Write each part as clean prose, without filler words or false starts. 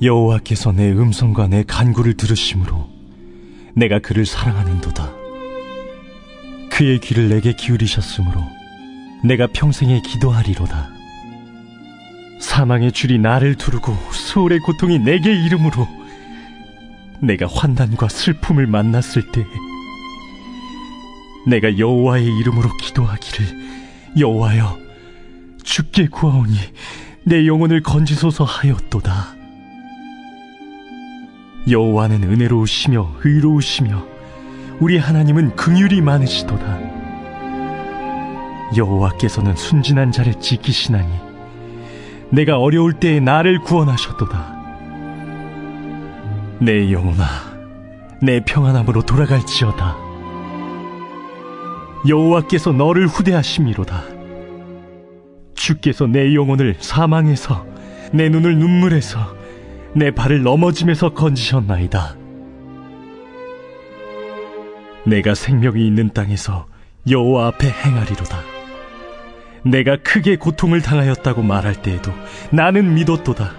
여호와께서 내 음성과 내 간구를 들으심으로 내가 그를 사랑하는도다. 그의 귀를 내게 기울이셨으므로 내가 평생에 기도하리로다. 사망의 줄이 나를 두르고 수월의 고통이 내게 이름으로 내가 환난과 슬픔을 만났을 때에 내가 여호와의 이름으로 기도하기를, 여호와여, 주께 구하오니 내 영혼을 건지소서 하였도다. 여호와는 은혜로우시며 의로우시며 우리 하나님은 긍휼이 많으시도다. 여호와께서는 순진한 자를 지키시나니 내가 어려울 때에 나를 구원하셨도다. 내 영혼아, 내 평안함으로 돌아갈지어다. 여호와께서 너를 후대하심이로다. 주께서 내 영혼을 사망에서, 내 눈을 눈물에서, 내 발을 넘어짐에서 건지셨나이다. 내가 생명이 있는 땅에서 여호와 앞에 행하리로다. 내가 크게 고통을 당하였다고 말할 때에도 나는 믿었도다.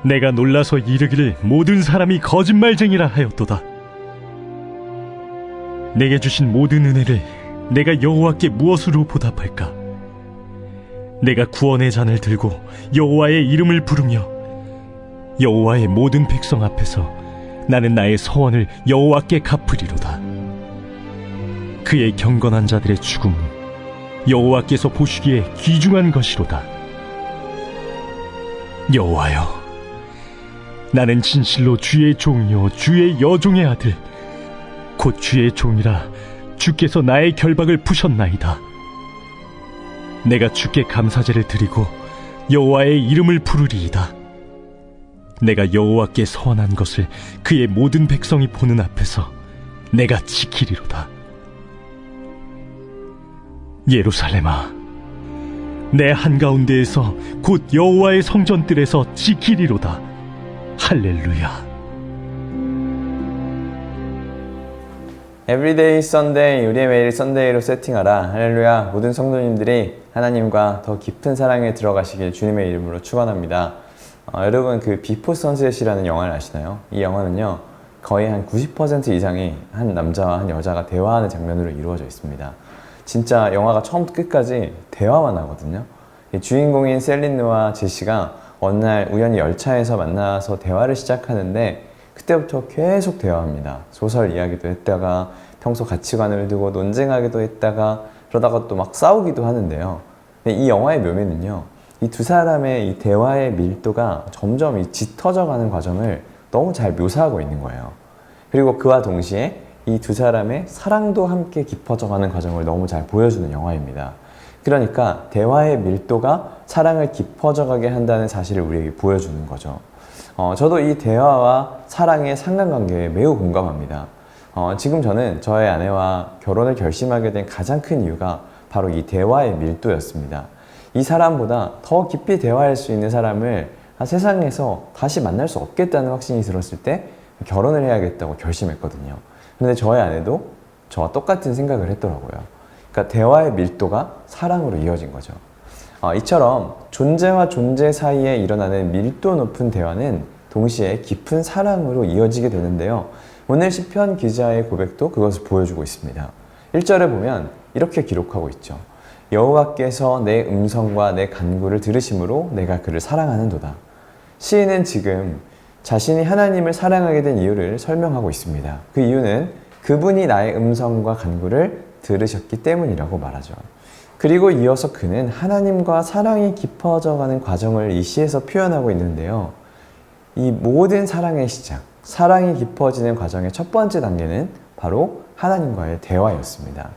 내가 놀라서 이르기를 모든 사람이 거짓말쟁이라 하였도다. 내게 주신 모든 은혜를 내가 여호와께 무엇으로 보답할까? 내가 구원의 잔을 들고 여호와의 이름을 부르며 여호와의 모든 백성 앞에서 나는 나의 서원을 여호와께 갚으리로다. 그의 경건한 자들의 죽음은 여호와께서 보시기에 귀중한 것이로다. 여호와여, 나는 진실로 주의 종이요 주의 여종의 아들, 곧 주의 종이라 주께서 나의 결박을 푸셨나이다. 내가 주께 감사제를 드리고 여호와의 이름을 부르리이다. 내가 여호와께 서원한 것을 그의 모든 백성이 보는 앞에서 내가 지키리로다. 예루살렘아, 내 한가운데에서 곧 여호와의 성전들에서 지키리로다. 할렐루야. Everyday Sunday, 우리의 매일 썬데이로 세팅하라. 할렐루야. 모든 성도님들이 하나님과 더 깊은 사랑에 들어가시길 주님의 이름으로 축원합니다. 여러분, 그 비포 선셋이라는 영화를 아시나요? 이 영화는요, 거의 한 90% 이상이 한 남자와 한 여자가 대화하는 장면으로 이루어져 있습니다. 진짜 영화가 처음부터 끝까지 대화만 하거든요. 주인공인 셀린느와 제시가 어느 날 우연히 열차에서 만나서 대화를 시작하는데 그때부터 계속 대화합니다. 소설 이야기도 했다가 평소 가치관을 두고 논쟁하기도 했다가 그러다가 또 막 싸우기도 하는데요. 근데 이 영화의 묘미는요, 이 두 사람의 이 대화의 밀도가 점점 짙어져가는 과정을 너무 잘 묘사하고 있는 거예요. 그리고 그와 동시에 이 두 사람의 사랑도 함께 깊어져가는 과정을 너무 잘 보여주는 영화입니다. 그러니까 대화의 밀도가 사랑을 깊어져가게 한다는 사실을 우리에게 보여주는 거죠. 저도 이 대화와 사랑의 상관관계에 매우 공감합니다. 지금 저는 저의 아내와 결혼을 결심하게 된 가장 큰 이유가 바로 이 대화의 밀도였습니다. 이 사람보다 더 깊이 대화할 수 있는 사람을 세상에서 다시 만날 수 없겠다는 확신이 들었을 때 결혼을 해야겠다고 결심했거든요. 근데 저의 아내도 저와 똑같은 생각을 했더라고요. 그러니까 대화의 밀도가 사랑으로 이어진 거죠. 이처럼 존재와 존재 사이에 일어나는 밀도 높은 대화는 동시에 깊은 사랑으로 이어지게 되는데요. 오늘 시편 기자의 고백도 그것을 보여주고 있습니다. 1절에 보면 이렇게 기록하고 있죠. 여호와께서 내 음성과 내 간구를 들으심으로 내가 그를 사랑하는도다. 시인은 지금 자신이 하나님을 사랑하게 된 이유를 설명하고 있습니다. 그 이유는 그분이 나의 음성과 간구를 들으셨기 때문이라고 말하죠. 그리고 이어서 그는 하나님과 사랑이 깊어져가는 과정을 이 시에서 표현하고 있는데요. 이 모든 사랑의 시작, 사랑이 깊어지는 과정의 첫 번째 단계는 바로 하나님과의 대화였습니다.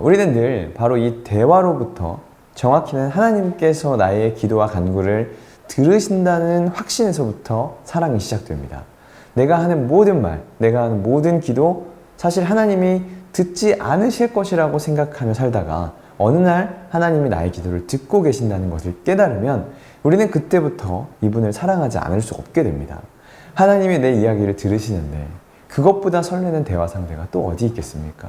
우리는 늘 바로 이 대화로부터, 정확히는 하나님께서 나의 기도와 간구를 들으신다는 확신에서부터 사랑이 시작됩니다. 내가 하는 모든 말, 내가 하는 모든 기도, 사실 하나님이 듣지 않으실 것이라고 생각하며 살다가 어느 날 하나님이 나의 기도를 듣고 계신다는 것을 깨달으면 우리는 그때부터 이분을 사랑하지 않을 수 없게 됩니다. 하나님이 내 이야기를 들으시는데 그것보다 설레는 대화 상대가 또 어디 있겠습니까?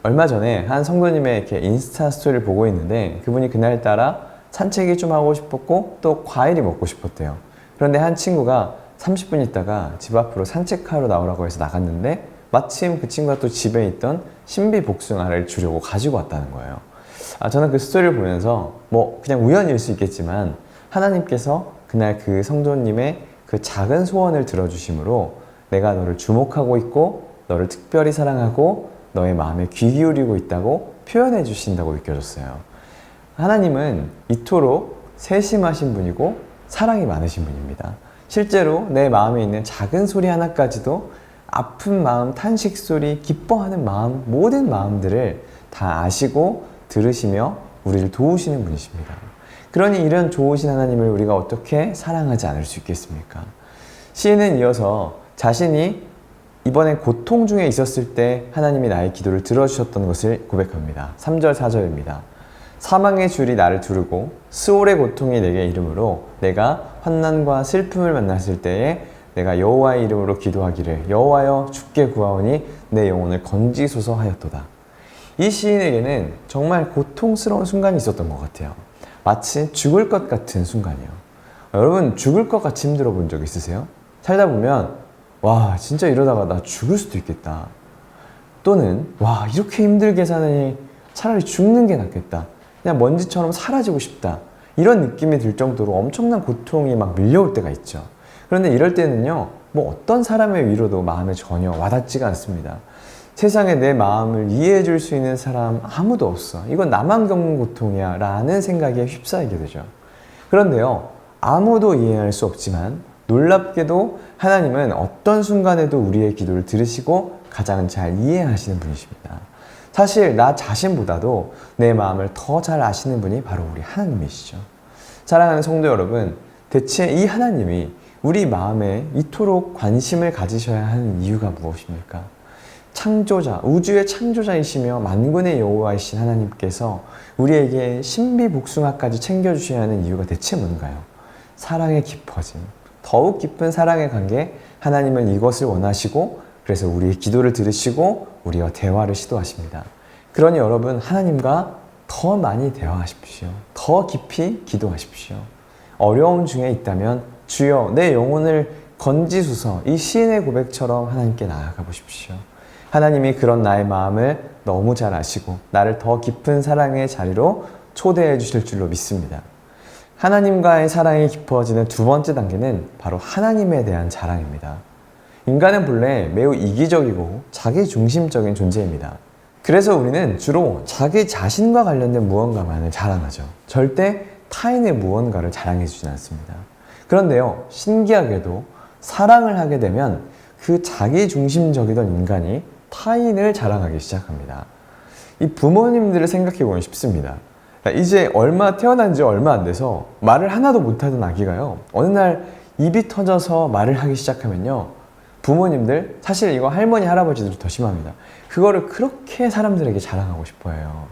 얼마 전에 한 성도님의 이렇게 인스타 스토리를 보고 있는데 그분이 그날따라 산책이 좀 하고 싶었고 또 과일이 먹고 싶었대요. 그런데 한 친구가 30분 있다가 집 앞으로 산책하러 나오라고 해서 나갔는데 마침 그 친구가 또 집에 있던 신비복숭아를 주려고 가지고 왔다는 거예요. 저는 그 스토리를 보면서 뭐 그냥 우연일 수 있겠지만 하나님께서 그날 그 성도님의 그 작은 소원을 들어주심으로 내가 너를 주목하고 있고 너를 특별히 사랑하고 너의 마음에 귀 기울이고 있다고 표현해 주신다고 느껴졌어요. 하나님은 이토록 세심하신 분이고 사랑이 많으신 분입니다. 실제로 내 마음에 있는 작은 소리 하나까지도 아픈 마음, 탄식 소리, 기뻐하는 마음, 모든 마음들을 다 아시고 들으시며 우리를 도우시는 분이십니다. 그러니 이런 좋으신 하나님을 우리가 어떻게 사랑하지 않을 수 있겠습니까? 시인은 이어서 자신이 이번에 고통 중에 있었을 때 하나님이 나의 기도를 들어주셨던 것을 고백합니다. 3절, 4절입니다. 사망의 줄이 나를 두르고 스올의 고통이 내게 이름으로 내가 환난과 슬픔을 만났을 때에 내가 여호와의 이름으로 기도하기를 여호와여 주께 구하오니 내 영혼을 건지소서 하였도다. 이 시인에게는 정말 고통스러운 순간이 있었던 것 같아요. 마치 죽을 것 같은 순간이에요. 여러분 죽을 것 같이 힘들어 본 적 있으세요? 살다 보면 와 진짜 이러다가 나 죽을 수도 있겠다. 또는 와 이렇게 힘들게 사느니 차라리 죽는 게 낫겠다. 그냥 먼지처럼 사라지고 싶다. 이런 느낌이 들 정도로 엄청난 고통이 막 밀려올 때가 있죠. 그런데 이럴 때는요, 뭐 어떤 사람의 위로도 마음에 전혀 와닿지가 않습니다. 세상에 내 마음을 이해해 줄 수 있는 사람 아무도 없어. 이건 나만 겪는 고통이야 라는 생각에 휩싸이게 되죠. 그런데요, 아무도 이해할 수 없지만 놀랍게도 하나님은 어떤 순간에도 우리의 기도를 들으시고 가장 잘 이해하시는 분이십니다. 사실 나 자신보다도 내 마음을 더 잘 아시는 분이 바로 우리 하나님이시죠. 사랑하는 성도 여러분, 대체 이 하나님이 우리 마음에 이토록 관심을 가지셔야 하는 이유가 무엇입니까? 창조자, 우주의 창조자이시며 만군의 여호와이신 하나님께서 우리에게 신비복숭아까지 챙겨주셔야 하는 이유가 대체 뭔가요? 사랑의 깊어짐, 더욱 깊은 사랑의 관계, 하나님은 이것을 원하시고 그래서 우리의 기도를 들으시고 우리와 대화를 시도하십니다. 그러니 여러분 하나님과 더 많이 대화하십시오. 더 깊이 기도하십시오. 어려움 중에 있다면 주여 내 영혼을 건지소서 이 시인의 고백처럼 하나님께 나아가 보십시오. 하나님이 그런 나의 마음을 너무 잘 아시고 나를 더 깊은 사랑의 자리로 초대해 주실 줄로 믿습니다. 하나님과의 사랑이 깊어지는 두 번째 단계는 바로 하나님에 대한 자랑입니다. 인간은 본래 매우 이기적이고 자기중심적인 존재입니다. 그래서 우리는 주로 자기 자신과 관련된 무언가만을 자랑하죠. 절대 타인의 무언가를 자랑해 주진 않습니다. 그런데요, 신기하게도 사랑을 하게 되면 그 자기중심적이던 인간이 타인을 자랑하기 시작합니다. 이 부모님들을 생각해 보면 쉽습니다. 이제 태어난 지 얼마 안 돼서 말을 하나도 못하던 아기가요, 어느 날 입이 터져서 말을 하기 시작하면요, 부모님들, 사실 이거 할머니, 할아버지들이 더 심합니다. 그거를 그렇게 사람들에게 자랑하고 싶어 해요.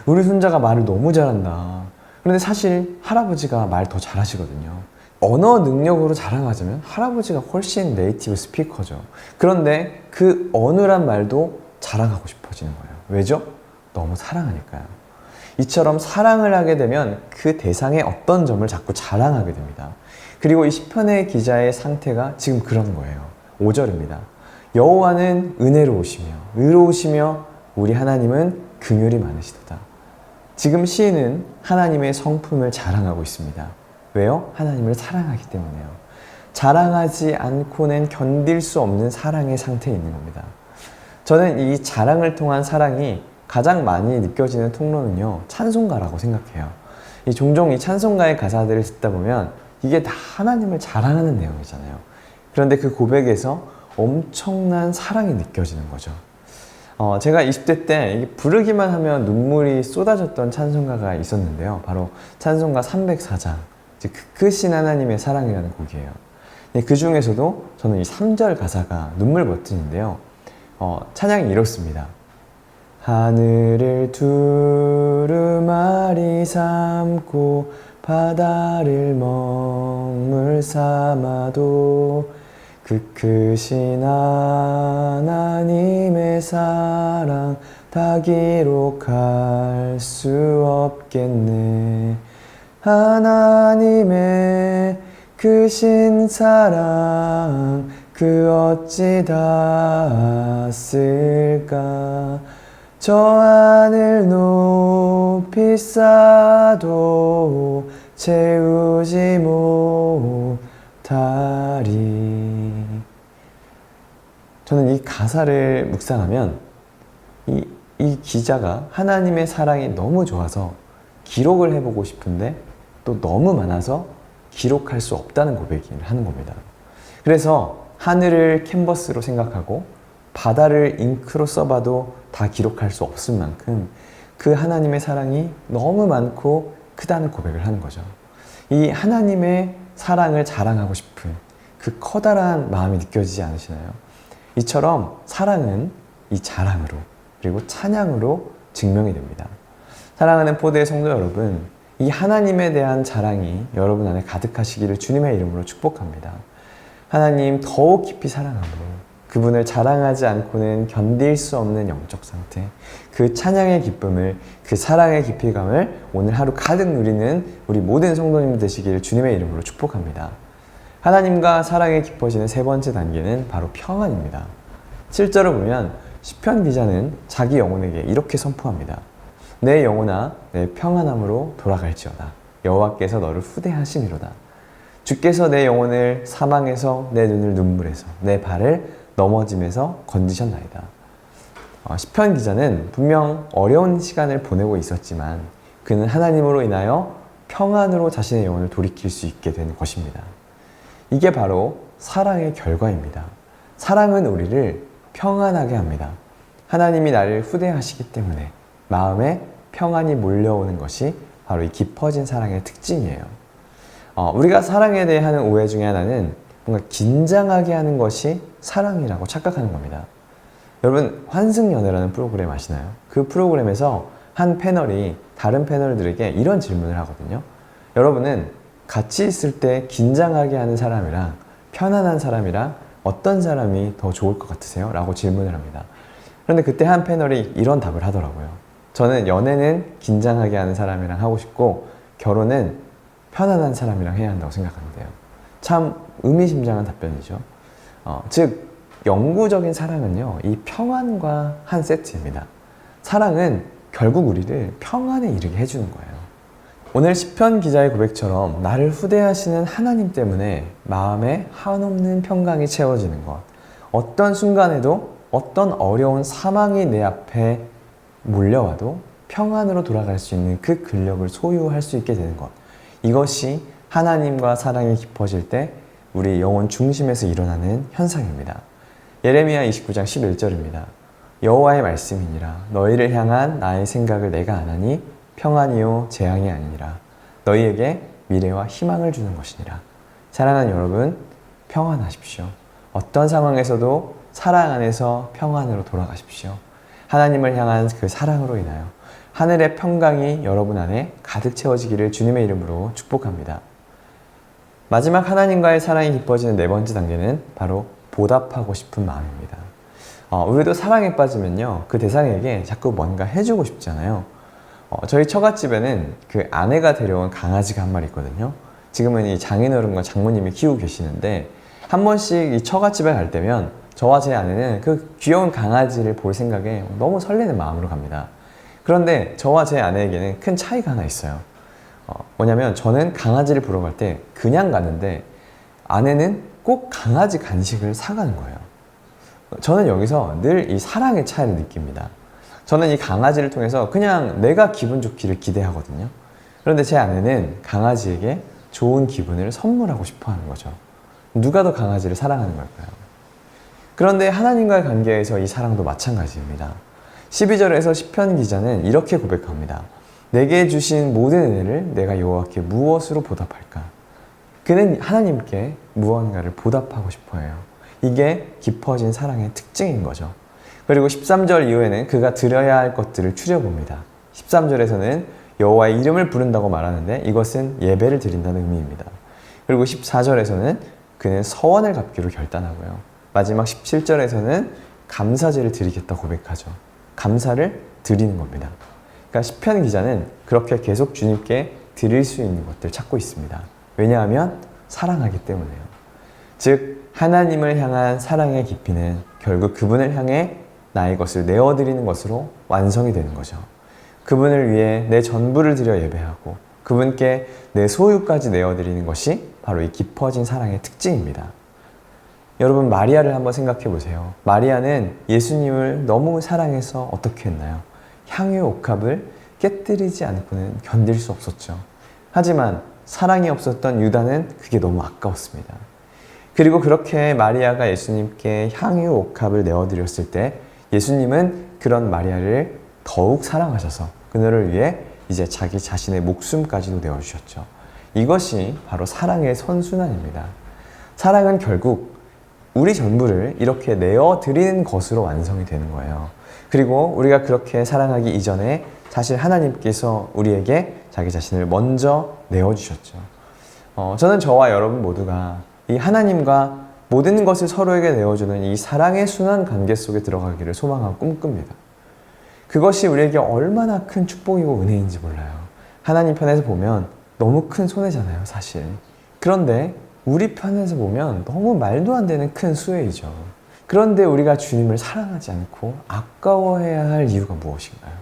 우리 손자가 말을 너무 잘한다. 그런데 사실 할아버지가 말 더 잘하시거든요. 언어 능력으로 자랑하자면 할아버지가 훨씬 네이티브 스피커죠. 그런데 그 어느란 말도 자랑하고 싶어지는 거예요. 왜죠? 너무 사랑하니까요. 이처럼 사랑을 하게 되면 그 대상의 어떤 점을 자꾸 자랑하게 됩니다. 그리고 이 시편의 기자의 상태가 지금 그런 거예요. 5절입니다. 여호와는 은혜로우시며 의로우시며 우리 하나님은 긍휼이 많으시도다. 지금 시인은 하나님의 성품을 자랑하고 있습니다. 왜요? 하나님을 사랑하기 때문에요. 자랑하지 않고는 견딜 수 없는 사랑의 상태에 있는 겁니다. 저는 이 자랑을 통한 사랑이 가장 많이 느껴지는 통로는요, 찬송가라고 생각해요. 종종 이 찬송가의 가사들을 듣다 보면 이게 다 하나님을 자랑하는 내용이잖아요. 그런데 그 고백에서 엄청난 사랑이 느껴지는 거죠. 제가 20대 때 부르기만 하면 눈물이 쏟아졌던 찬송가가 있었는데요. 바로 찬송가 304장, 크신 하나님의 사랑이라는 곡이에요. 그 중에서도 저는 이 3절 가사가 눈물 버튼인데요. 찬양이 이렇습니다. 하늘을 두루마리 삼고 바다를 먹물 삼아도 그 크신 하나님의 사랑 다 기록할 수 없겠네. 하나님의 크신 사랑 그 어찌 닿았을까. 저 하늘 높이 쌓아도 채우지 못하리. 저는 이 가사를 묵상하면 이 기자가 하나님의 사랑이 너무 좋아서 기록을 해보고 싶은데 또 너무 많아서 기록할 수 없다는 고백을 하는 겁니다. 그래서 하늘을 캔버스로 생각하고 바다를 잉크로 써봐도 다 기록할 수 없을 만큼 그 하나님의 사랑이 너무 많고 크다는 고백을 하는 거죠. 이 하나님의 사랑을 자랑하고 싶은 그 커다란 마음이 느껴지지 않으시나요? 이처럼 사랑은 이 자랑으로 그리고 찬양으로 증명이 됩니다. 사랑하는 포대의 성도 여러분, 이 하나님에 대한 자랑이 여러분 안에 가득하시기를 주님의 이름으로 축복합니다. 하나님 더욱 깊이 사랑함으로 그분을 자랑하지 않고는 견딜 수 없는 영적 상태, 그 찬양의 기쁨을, 그 사랑의 깊이감을 오늘 하루 가득 누리는 우리 모든 성도님 되시기를 주님의 이름으로 축복합니다. 하나님과 사랑이 깊어지는 세 번째 단계는 바로 평안입니다. 7절을 보면 시편 기자는 자기 영혼에게 이렇게 선포합니다. 내 영혼아 내 평안함으로 돌아갈지어다. 여호와께서 너를 후대하심이로다. 주께서 내 영혼을 사망에서 내 눈을 눈물에서 내 발을 넘어짐에서 건지셨나이다. 시편 기자는 분명 어려운 시간을 보내고 있었지만 그는 하나님으로 인하여 평안으로 자신의 영혼을 돌이킬 수 있게 된 것입니다. 이게 바로 사랑의 결과입니다. 사랑은 우리를 평안하게 합니다. 하나님이 나를 후대하시기 때문에 마음에 평안이 몰려오는 것이 바로 이 깊어진 사랑의 특징이에요. 우리가 사랑에 대해 하는 오해 중에 하나는 뭔가 긴장하게 하는 것이 사랑이라고 착각하는 겁니다. 여러분, 환승연애라는 프로그램 아시나요? 그 프로그램에서 한 패널이 다른 패널들에게 이런 질문을 하거든요. 여러분은 같이 있을 때 긴장하게 하는 사람이랑 편안한 사람이랑 어떤 사람이 더 좋을 것 같으세요? 라고 질문을 합니다. 그런데 그때 한 패널이 이런 답을 하더라고요. 저는 연애는 긴장하게 하는 사람이랑 하고 싶고 결혼은 편안한 사람이랑 해야 한다고 생각하는데요. 참 의미심장한 답변이죠. 즉 영구적인 사랑은요, 이 평안과 한 세트입니다. 사랑은 결국 우리를 평안에 이르게 해주는 거예요. 오늘 시편 기자의 고백처럼 나를 후대하시는 하나님 때문에 마음에 한없는 평강이 채워지는 것, 어떤 순간에도 어떤 어려운 상황이 내 앞에 몰려와도 평안으로 돌아갈 수 있는 그 근력을 소유할 수 있게 되는 것, 이것이 하나님과 사랑이 깊어질 때 우리 영혼 중심에서 일어나는 현상입니다. 예레미야 29장 11절입니다. 여호와의 말씀이니라 너희를 향한 나의 생각을 내가 아나니 평안이요 재앙이 아니니라 너희에게 미래와 희망을 주는 것이니라. 사랑하는 여러분, 평안하십시오. 어떤 상황에서도 사랑 안에서 평안으로 돌아가십시오. 하나님을 향한 그 사랑으로 인하여 하늘의 평강이 여러분 안에 가득 채워지기를 주님의 이름으로 축복합니다. 마지막 하나님과의 사랑이 깊어지는 네 번째 단계는 바로 보답하고 싶은 마음입니다. 우리도 사랑에 빠지면요, 그 대상에게 자꾸 뭔가 해주고 싶잖아요. 저희 처갓집에는 그 아내가 데려온 강아지가 한 마리 있거든요. 지금은 이 장인어른과 장모님이 키우고 계시는데 한 번씩 이 처갓집에 갈 때면 저와 제 아내는 그 귀여운 강아지를 볼 생각에 너무 설레는 마음으로 갑니다. 그런데 저와 제 아내에게는 큰 차이가 하나 있어요. 뭐냐면 저는 강아지를 보러 갈 때 그냥 가는데 아내는 꼭 강아지 간식을 사가는 거예요. 저는 여기서 늘 이 사랑의 차이를 느낍니다. 저는 이 강아지를 통해서 그냥 내가 기분 좋기를 기대하거든요. 그런데 제 아내는 강아지에게 좋은 기분을 선물하고 싶어 하는 거죠. 누가 더 강아지를 사랑하는 걸까요? 그런데 하나님과의 관계에서 이 사랑도 마찬가지입니다. 12절에서 시편 기자는 이렇게 고백합니다. 내게 주신 모든 은혜를 내가 여호와께 무엇으로 보답할까? 그는 하나님께 무언가를 보답하고 싶어 해요. 이게 깊어진 사랑의 특징인 거죠. 그리고 13절 이후에는 그가 드려야 할 것들을 추려봅니다. 13절에서는 여호와의 이름을 부른다고 말하는데 이것은 예배를 드린다는 의미입니다. 그리고 14절에서는 그는 서원을 갚기로 결단하고요. 마지막 17절에서는 감사제를 드리겠다고 고백하죠. 감사를 드리는 겁니다. 그러니까 시편 기자는 그렇게 계속 주님께 드릴 수 있는 것들 찾고 있습니다. 왜냐하면 사랑하기 때문에요. 즉 하나님을 향한 사랑의 깊이는 결국 그분을 향해 나의 것을 내어드리는 것으로 완성이 되는 거죠. 그분을 위해 내 전부를 드려 예배하고 그분께 내 소유까지 내어드리는 것이 바로 이 깊어진 사랑의 특징입니다. 여러분, 마리아를 한번 생각해 보세요. 마리아는 예수님을 너무 사랑해서 어떻게 했나요? 향유 옥합을 깨뜨리지 않고는 견딜 수 없었죠. 하지만 사랑이 없었던 유다는 그게 너무 아까웠습니다. 그리고 그렇게 마리아가 예수님께 향유 옥합을 내어드렸을 때 예수님은 그런 마리아를 더욱 사랑하셔서 그녀를 위해 이제 자기 자신의 목숨까지도 내어주셨죠. 이것이 바로 사랑의 선순환입니다. 사랑은 결국 우리 전부를 이렇게 내어드리는 것으로 완성이 되는 거예요. 그리고 우리가 그렇게 사랑하기 이전에 사실 하나님께서 우리에게 자기 자신을 먼저 내어주셨죠. 저는 저와 여러분 모두가 이 하나님과 모든 것을 서로에게 내어주는 이 사랑의 순환 관계 속에 들어가기를 소망하고 꿈꿉니다. 그것이 우리에게 얼마나 큰 축복이고 은혜인지 몰라요. 하나님 편에서 보면 너무 큰 손해잖아요, 사실. 그런데 우리 편에서 보면 너무 말도 안 되는 큰 수혜이죠. 그런데 우리가 주님을 사랑하지 않고 아까워해야 할 이유가 무엇인가요?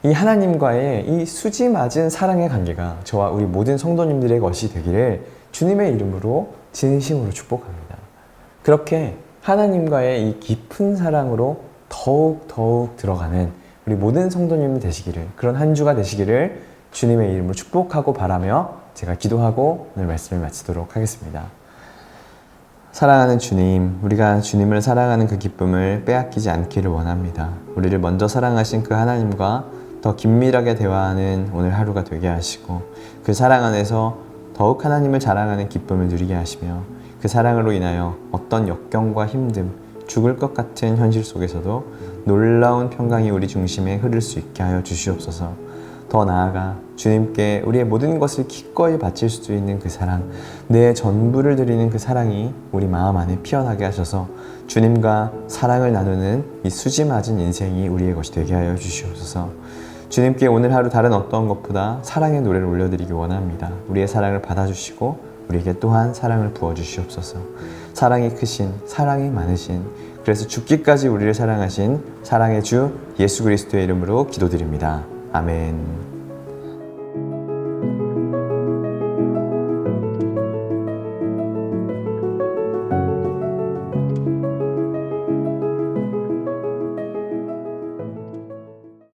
이 하나님과의 이 수지 맞은 사랑의 관계가 저와 우리 모든 성도님들의 것이 되기를 주님의 이름으로 진심으로 축복합니다. 그렇게 하나님과의 이 깊은 사랑으로 더욱 들어가는 우리 모든 성도님 되시기를, 그런 한 주가 되시기를 주님의 이름으로 축복하고 바라며 제가 기도하고 오늘 말씀을 마치도록 하겠습니다. 사랑하는 주님, 우리가 주님을 사랑하는 그 기쁨을 빼앗기지 않기를 원합니다. 우리를 먼저 사랑하신 그 하나님과 더 긴밀하게 대화하는 오늘 하루가 되게 하시고 그 사랑 안에서 더욱 하나님을 자랑하는 기쁨을 누리게 하시며 그 사랑으로 인하여 어떤 역경과 힘듦, 죽을 것 같은 현실 속에서도 놀라운 평강이 우리 중심에 흐를 수 있게 하여 주시옵소서. 더 나아가 주님께 우리의 모든 것을 기꺼이 바칠 수 있는 그 사랑, 내 전부를 드리는 그 사랑이 우리 마음 안에 피어나게 하셔서 주님과 사랑을 나누는 이 수지 맞은 인생이 우리의 것이 되게 하여 주시옵소서. 주님께 오늘 하루 다른 어떤 것보다 사랑의 노래를 올려드리기 원합니다. 우리의 사랑을 받아주시고 우리에게 또한 사랑을 부어주시옵소서. 사랑이 크신, 사랑이 많으신, 그래서 죽기까지 우리를 사랑하신 사랑의 주 예수 그리스도의 이름으로 기도드립니다. 아멘.